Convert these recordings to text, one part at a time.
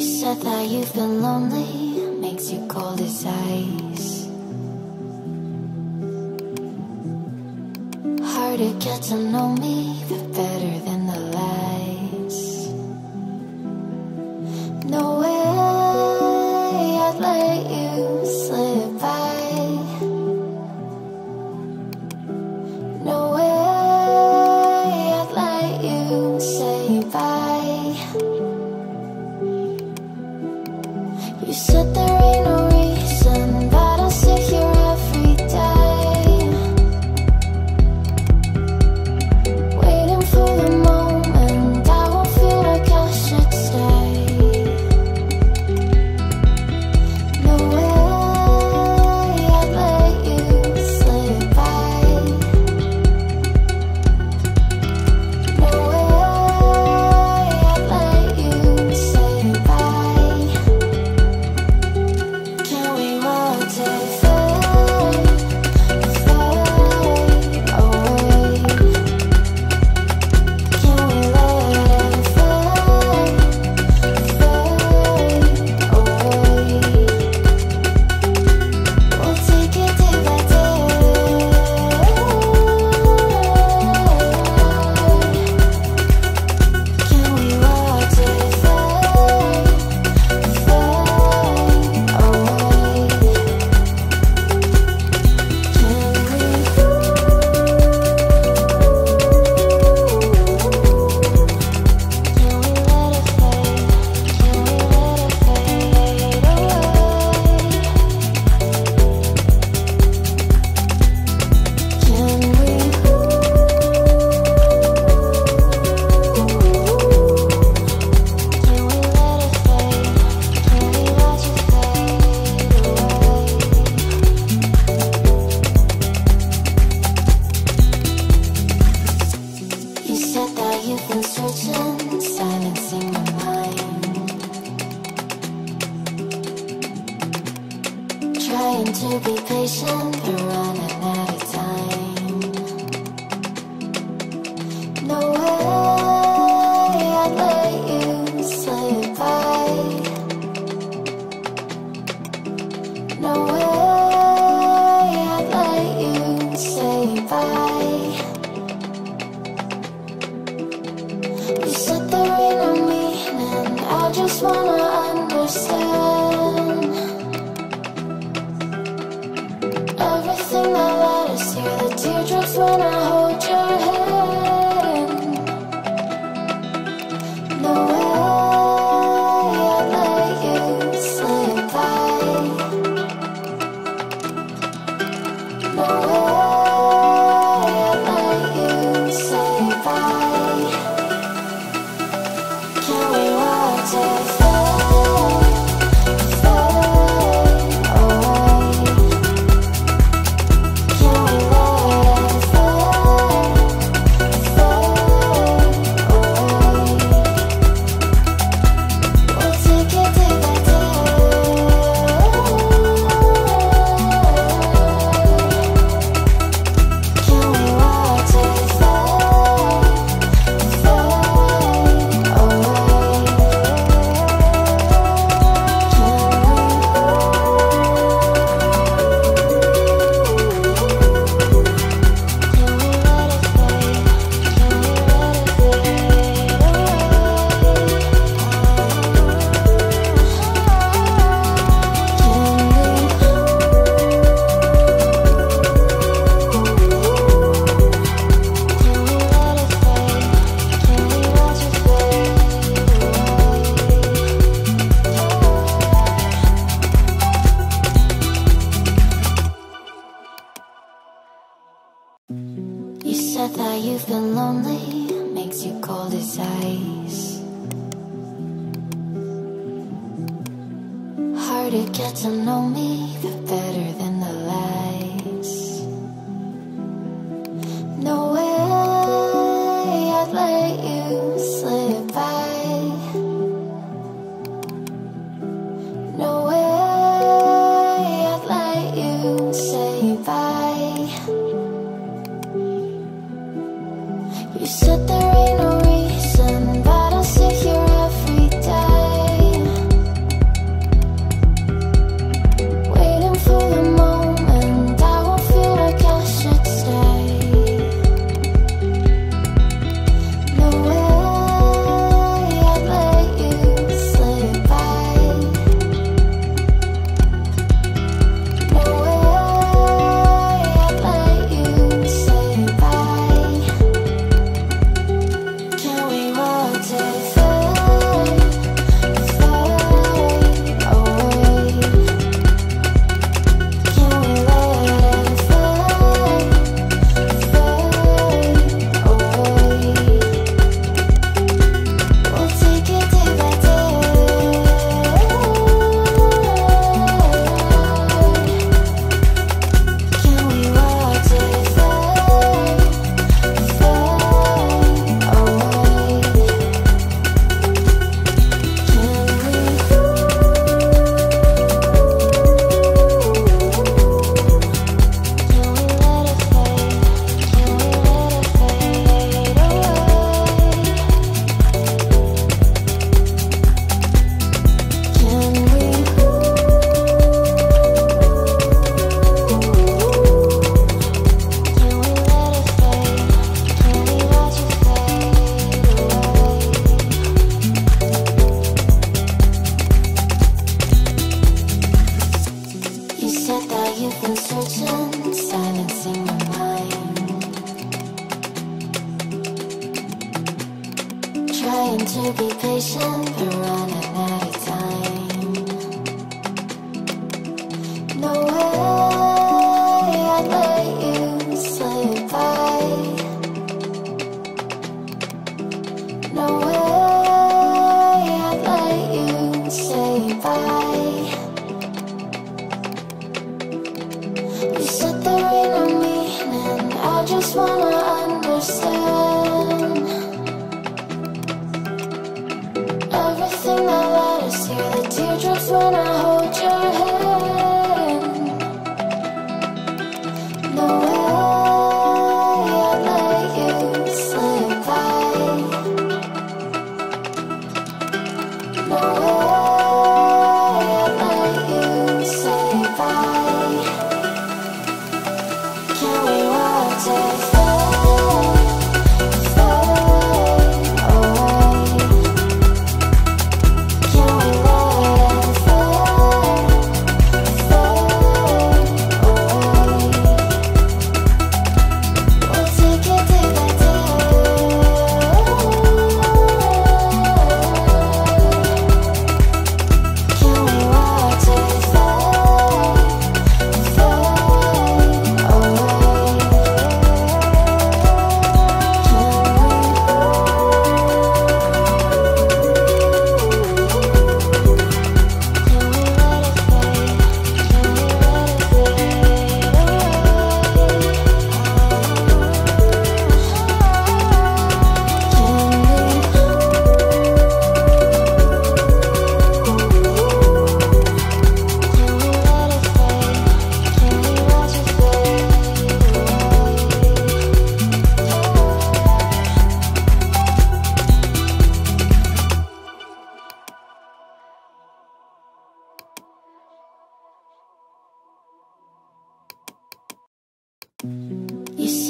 said that you've been lonely, makes you cold as ice. Hard to get to know me, but better than the lies. No way I'd let you slip by. No way I'd let you say bye. You said there ain't no reason, but I'll sit here every day, waiting for the moment I won't feel like I should stay. No way I'd let you slip by. No way I'd let you say bye. Can we watch it fade, fade away? Can we let it fade, fade away? We'll take it day by day. Can we watch it fade, fade away? You said that you've been searching, silencing my mind, trying to be patient, but running out of time. No way I'd let you slip by. No way I'd let you say bye. You said there ain't no meaning, I just wanna understand everything that led us here, the teardrops when I hold your hand. No way I'd let you slip by. No way I'd let you say bye. Can we watch it fade, fade away? Can we let it fade, fade away? We'll take it day by day. Can we watch it fade, fade away? You said that you've been lonely, makes you cold as ice. Hard to get to know me, but better than the lies. No way I'd let you slip by. No way I'd let you say bye. You said there ain't no reason, but I'll sit here every day,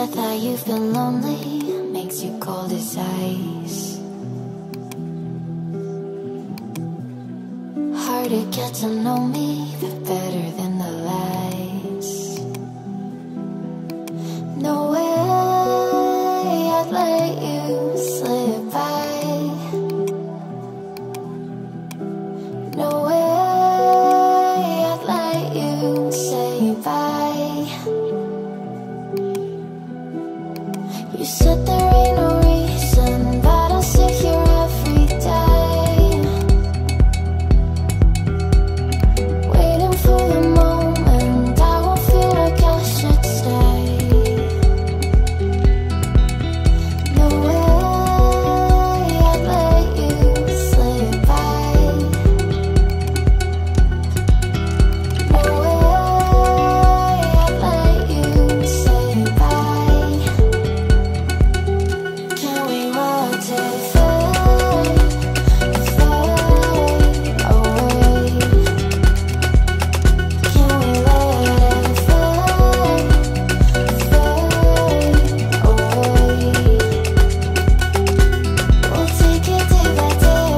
said that you've been lonely, makes you cold as ice. Hard to get to know me, but better than the lies. No way I'd let you slip by. No way I'd let you say bye. You said there ain't no reason, but I'll sit here every day, waiting for the moment I won't feel like I should stay. No way I'd let you slip by. No way I'd let you say bye. Can we watch it fade, fade away? Can we let it fade, fade away? We'll take it day by day.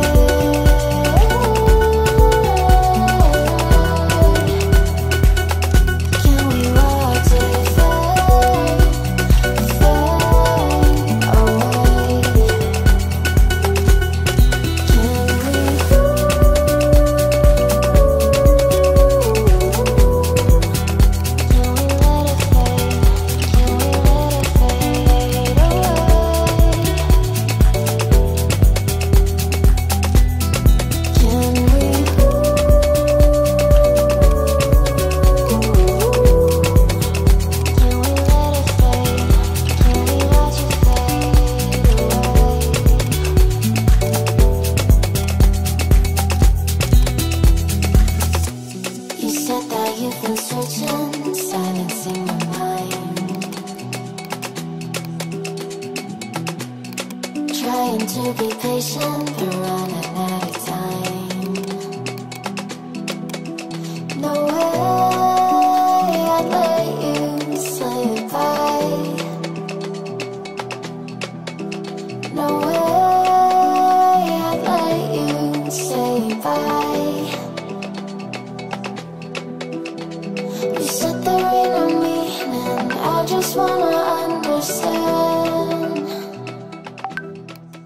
Can we watch it fade, fade away? You said that you've been searching, silencing your mind, trying to be patient, but running out